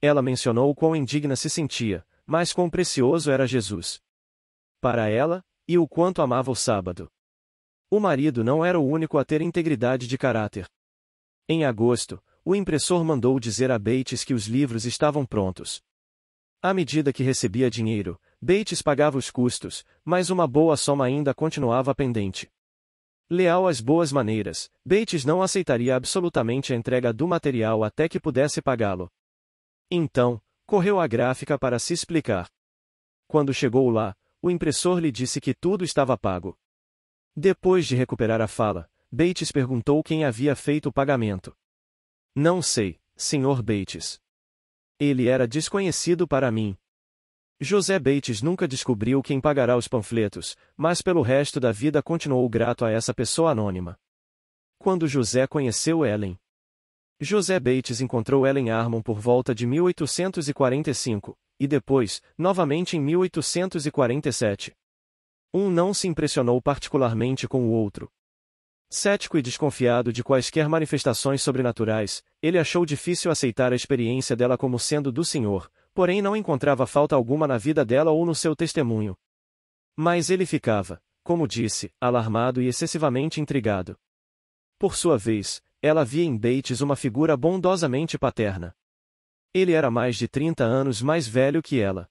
Ela mencionou quão indigna se sentia, mas quão precioso era Jesus para ela, e o quanto amava o sábado. O marido não era o único a ter integridade de caráter. Em agosto, o impressor mandou dizer a Bates que os livros estavam prontos. À medida que recebia dinheiro, Bates pagava os custos, mas uma boa soma ainda continuava pendente. Leal às boas maneiras, Bates não aceitaria absolutamente a entrega do material até que pudesse pagá-lo. Então, correu à gráfica para se explicar. Quando chegou lá, o impressor lhe disse que tudo estava pago. Depois de recuperar a fala, Bates perguntou quem havia feito o pagamento. Não sei, Sr. Bates. Ele era desconhecido para mim. José Bates nunca descobriu quem pagará os panfletos, mas pelo resto da vida continuou grato a essa pessoa anônima. Quando José conheceu Ellen. José Bates encontrou Ellen Armon por volta de 1845, e depois, novamente em 1847. Um não se impressionou particularmente com o outro. Cético e desconfiado de quaisquer manifestações sobrenaturais, ele achou difícil aceitar a experiência dela como sendo do Senhor, porém não encontrava falta alguma na vida dela ou no seu testemunho. Mas ele ficava, como disse, alarmado e excessivamente intrigado. Por sua vez, ela via em Bates uma figura bondosamente paterna. Ele era mais de 30 anos mais velho que ela.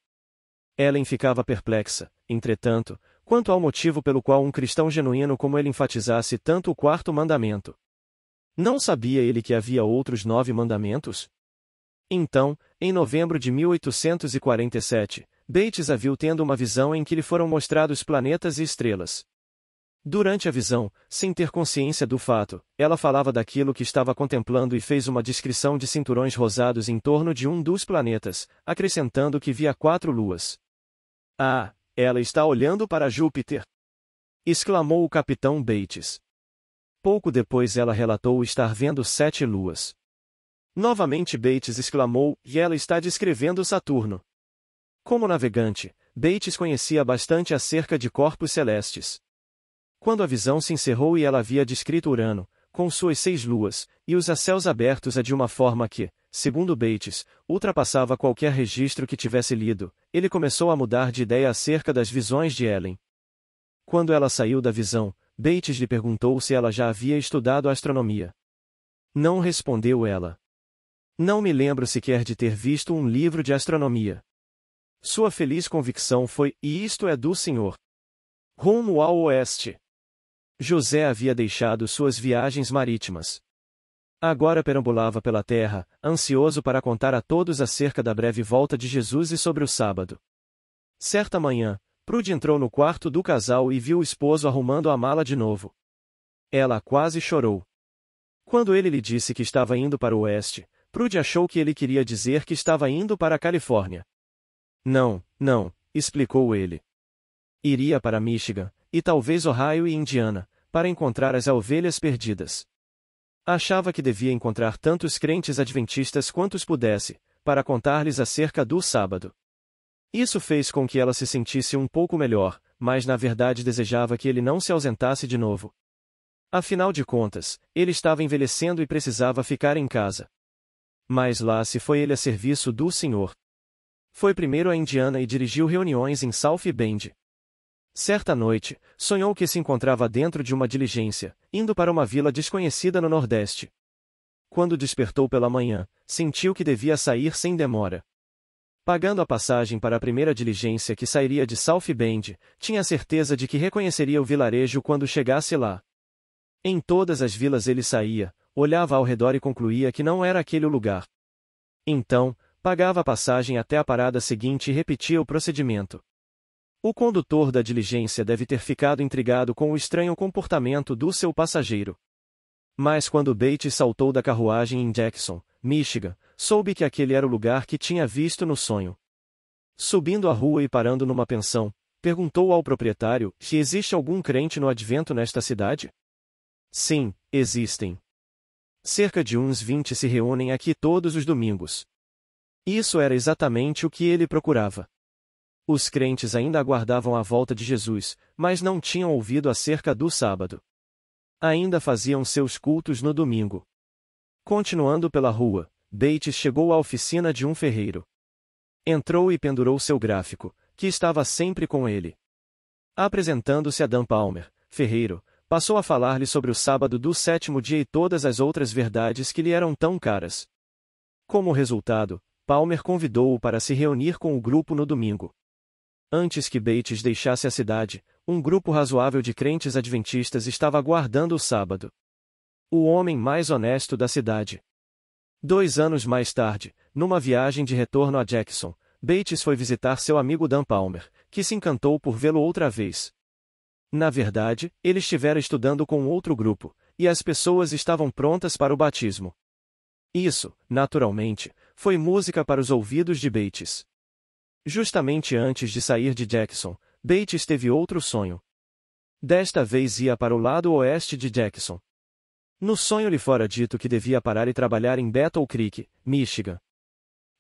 Ellen ficava perplexa, entretanto, quanto ao motivo pelo qual um cristão genuíno como ele enfatizasse tanto o 4º mandamento. Não sabia ele que havia outros 9 mandamentos? Então, em novembro de 1847, Bates a viu tendo uma visão em que lhe foram mostrados planetas e estrelas. Durante a visão, sem ter consciência do fato, ela falava daquilo que estava contemplando e fez uma descrição de cinturões rosados em torno de um dos planetas, acrescentando que via 4 luas. Ah, ela está olhando para Júpiter! Exclamou o capitão Bates. Pouco depois ela relatou estar vendo 7 luas. Novamente Bates exclamou, e ela está descrevendo Saturno. Como navegante, Bates conhecia bastante acerca de corpos celestes. Quando a visão se encerrou e ela havia descrito Urano, com suas 6 luas, e os céus abertos de uma forma que, segundo Bates, ultrapassava qualquer registro que tivesse lido, ele começou a mudar de ideia acerca das visões de Ellen. Quando ela saiu da visão, Bates lhe perguntou se ela já havia estudado astronomia. Não, respondeu ela. Não me lembro sequer de ter visto um livro de astronomia. Sua feliz convicção foi, e isto é do Senhor. Rumo ao oeste. José havia deixado suas viagens marítimas. Agora perambulava pela terra, ansioso para contar a todos acerca da breve volta de Jesus e sobre o sábado. Certa manhã, Prude entrou no quarto do casal e viu o esposo arrumando a mala de novo. Ela quase chorou. Quando ele lhe disse que estava indo para o oeste, Prude achou que ele queria dizer que estava indo para a Califórnia. Não, não, explicou ele. Iria para Michigan, e talvez Ohio e Indiana, para encontrar as ovelhas perdidas. Achava que devia encontrar tantos crentes adventistas quantos pudesse, para contar-lhes acerca do sábado. Isso fez com que ela se sentisse um pouco melhor, mas na verdade desejava que ele não se ausentasse de novo. Afinal de contas, ele estava envelhecendo e precisava ficar em casa. Mas lá se foi ele a serviço do Senhor. Foi primeiro a Indiana e dirigiu reuniões em South Bend. Certa noite, sonhou que se encontrava dentro de uma diligência, indo para uma vila desconhecida no Nordeste. Quando despertou pela manhã, sentiu que devia sair sem demora. Pagando a passagem para a primeira diligência que sairia de South Bend, tinha certeza de que reconheceria o vilarejo quando chegasse lá. Em todas as vilas ele saía, olhava ao redor e concluía que não era aquele o lugar. Então, pagava a passagem até a parada seguinte e repetia o procedimento. O condutor da diligência deve ter ficado intrigado com o estranho comportamento do seu passageiro. Mas quando Bates saltou da carruagem em Jackson, Michigan, soube que aquele era o lugar que tinha visto no sonho. Subindo a rua e parando numa pensão, perguntou ao proprietário se existe algum crente no advento nesta cidade. Sim, existem. Cerca de uns 20 se reúnem aqui todos os domingos. Isso era exatamente o que ele procurava. Os crentes ainda aguardavam a volta de Jesus, mas não tinham ouvido acerca do sábado. Ainda faziam seus cultos no domingo. Continuando pela rua, Bates chegou à oficina de um ferreiro. Entrou e pendurou seu gráfico, que estava sempre com ele. Apresentando-se a Dan Palmer, ferreiro, passou a falar-lhe sobre o sábado do sétimo dia e todas as outras verdades que lhe eram tão caras. Como resultado, Palmer convidou-o para se reunir com o grupo no domingo. Antes que Bates deixasse a cidade, um grupo razoável de crentes adventistas estava aguardando o sábado. O homem mais honesto da cidade. 2 anos mais tarde, numa viagem de retorno a Jackson, Bates foi visitar seu amigo Dan Palmer, que se encantou por vê-lo outra vez. Na verdade, ele estivera estudando com outro grupo, e as pessoas estavam prontas para o batismo. Isso, naturalmente, foi música para os ouvidos de Bates. Justamente antes de sair de Jackson, Bates teve outro sonho. Desta vez ia para o lado oeste de Jackson. No sonho lhe fora dito que devia parar e trabalhar em Battle Creek, Michigan.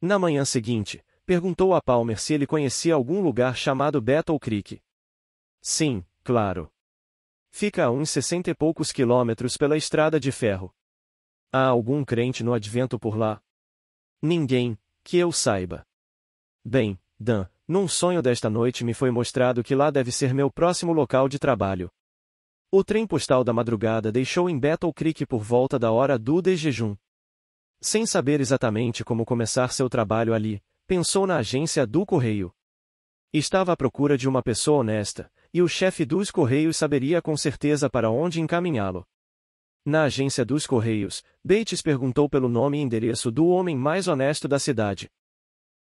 Na manhã seguinte, perguntou a Palmer se ele conhecia algum lugar chamado Battle Creek. Sim, claro. Fica a uns 60 e poucos quilômetros pela estrada de ferro. Há algum crente no advento por lá? Ninguém, que eu saiba. Bem, Dan, num sonho desta noite me foi mostrado que lá deve ser meu próximo local de trabalho. O trem postal da madrugada deixou em Battle Creek por volta da hora do desjejum. Sem saber exatamente como começar seu trabalho ali, pensou na agência do correio. Estava à procura de uma pessoa honesta, e o chefe dos correios saberia com certeza para onde encaminhá-lo. Na agência dos correios, Bates perguntou pelo nome e endereço do homem mais honesto da cidade.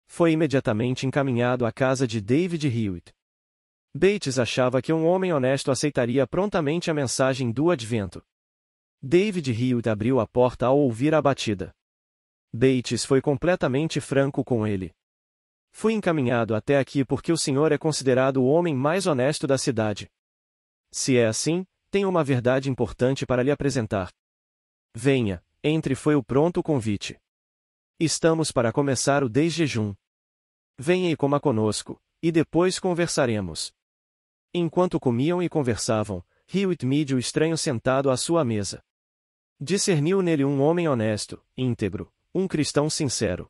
Foi imediatamente encaminhado à casa de David Hewitt. Bates achava que um homem honesto aceitaria prontamente a mensagem do advento. David Hewitt abriu a porta ao ouvir a batida. Bates foi completamente franco com ele. Fui encaminhado até aqui porque o senhor é considerado o homem mais honesto da cidade. Se é assim, tenho uma verdade importante para lhe apresentar. Venha, entre foi o pronto convite. Estamos para começar o desjejum. Venha e coma conosco, e depois conversaremos. Enquanto comiam e conversavam, Hewitt mediu o estranho sentado à sua mesa. Discerniu nele um homem honesto, íntegro, um cristão sincero.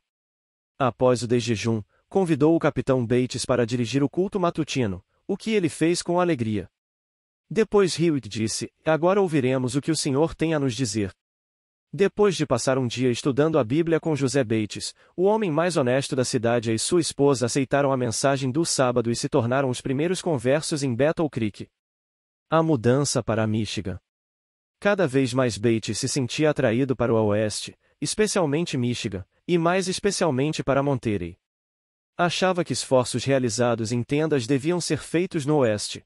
Após o desjejum, convidou o capitão Bates para dirigir o culto matutino, o que ele fez com alegria. Depois Hewitt disse: agora ouviremos o que o senhor tem a nos dizer. Depois de passar um dia estudando a Bíblia com José Bates, o homem mais honesto da cidade e sua esposa aceitaram a mensagem do sábado e se tornaram os primeiros conversos em Battle Creek. A mudança para Michigan. Cada vez mais Bates se sentia atraído para o oeste, especialmente Michigan, e mais especialmente para Monterey. Achava que esforços realizados em tendas deviam ser feitos no oeste.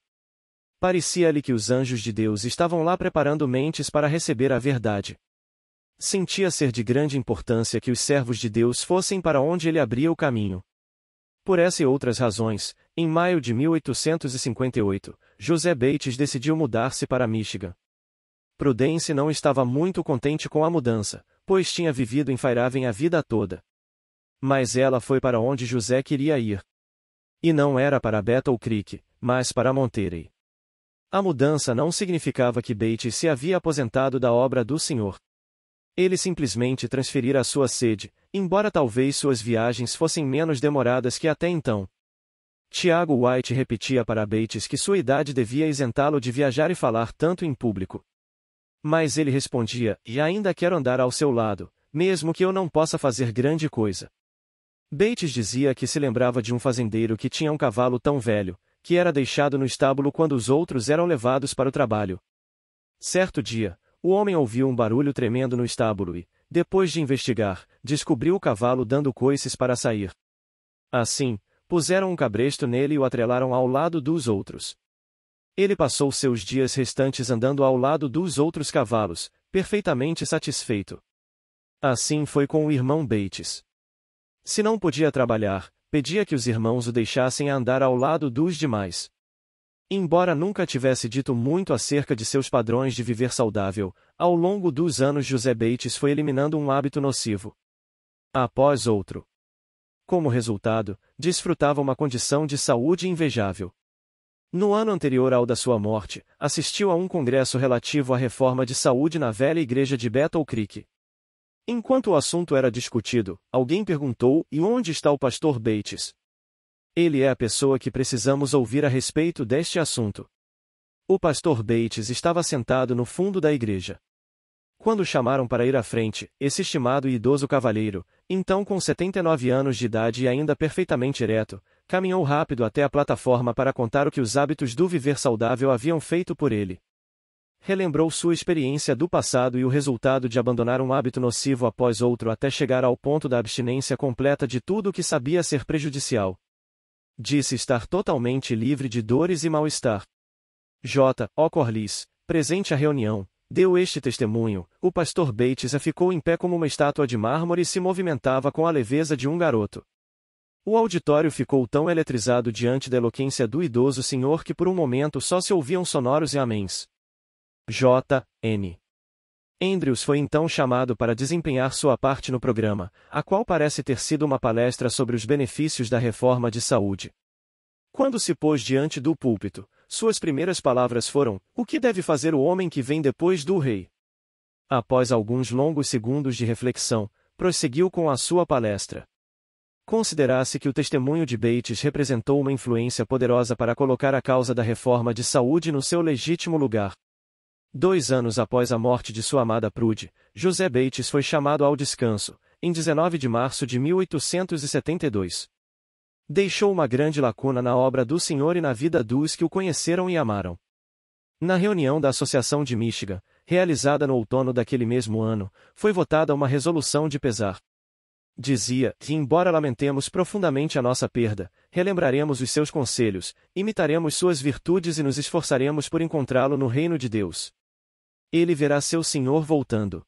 Parecia-lhe que os anjos de Deus estavam lá preparando mentes para receber a verdade. Sentia ser de grande importância que os servos de Deus fossem para onde ele abria o caminho. Por essa e outras razões, em maio de 1858, José Bates decidiu mudar-se para Michigan. Prudence não estava muito contente com a mudança, pois tinha vivido em Fairhaven a vida toda. Mas ela foi para onde José queria ir. E não era para Battle Creek, mas para Monterey. A mudança não significava que Bates se havia aposentado da obra do Senhor. Ele simplesmente transferira a sua sede, embora talvez suas viagens fossem menos demoradas que até então. Tiago White repetia para Bates que sua idade devia isentá-lo de viajar e falar tanto em público. Mas ele respondia: e ainda quero andar ao seu lado, mesmo que eu não possa fazer grande coisa. Bates dizia que se lembrava de um fazendeiro que tinha um cavalo tão velho, que era deixado no estábulo quando os outros eram levados para o trabalho. Certo dia, o homem ouviu um barulho tremendo no estábulo e, Depois de investigar, descobriu o cavalo dando coices para sair. Assim, puseram um cabresto nele e o atrelaram ao lado dos outros. Ele passou seus dias restantes andando ao lado dos outros cavalos, perfeitamente satisfeito. Assim foi com o irmão Bates. Se não podia trabalhar, pedia que os irmãos o deixassem andar ao lado dos demais. Embora nunca tivesse dito muito acerca de seus padrões de viver saudável, ao longo dos anos José Bates foi eliminando um hábito nocivo após outro. Como resultado, desfrutava uma condição de saúde invejável. No ano anterior ao da sua morte, assistiu a um congresso relativo à reforma de saúde na velha igreja de Battle Creek. Enquanto o assunto era discutido, alguém perguntou: "E onde está o pastor Bates?" Ele é a pessoa que precisamos ouvir a respeito deste assunto. O pastor Bates estava sentado no fundo da igreja. Quando o chamaram para ir à frente, esse estimado e idoso cavalheiro, então com 79 anos de idade e ainda perfeitamente ereto, caminhou rápido até a plataforma para contar o que os hábitos do viver saudável haviam feito por ele. Relembrou sua experiência do passado e o resultado de abandonar um hábito nocivo após outro até chegar ao ponto da abstinência completa de tudo o que sabia ser prejudicial. Disse estar totalmente livre de dores e mal-estar. J. O. Corliss, presente à reunião, deu este testemunho: "O pastor Bates ficou em pé como uma estátua de mármore e se movimentava com a leveza de um garoto." O auditório ficou tão eletrizado diante da eloquência do idoso senhor que por um momento só se ouviam sonoros e améns. J. N. Andrews foi então chamado para desempenhar sua parte no programa, a qual parece ter sido uma palestra sobre os benefícios da reforma de saúde. Quando se pôs diante do púlpito, suas primeiras palavras foram: "O que deve fazer o homem que vem depois do rei?" Após alguns longos segundos de reflexão, prosseguiu com a sua palestra. Considerasse que o testemunho de Bates representou uma influência poderosa para colocar a causa da reforma de saúde no seu legítimo lugar. 2 anos após a morte de sua amada Prude, José Bates foi chamado ao descanso, em 19 de março de 1872. Deixou uma grande lacuna na obra do Senhor e na vida dos que o conheceram e amaram. Na reunião da Associação de Michigan, realizada no outono daquele mesmo ano, foi votada uma resolução de pesar. Dizia que, embora lamentemos profundamente a nossa perda, relembraremos os seus conselhos, imitaremos suas virtudes e nos esforçaremos por encontrá-lo no reino de Deus. Ele verá seu Senhor voltando.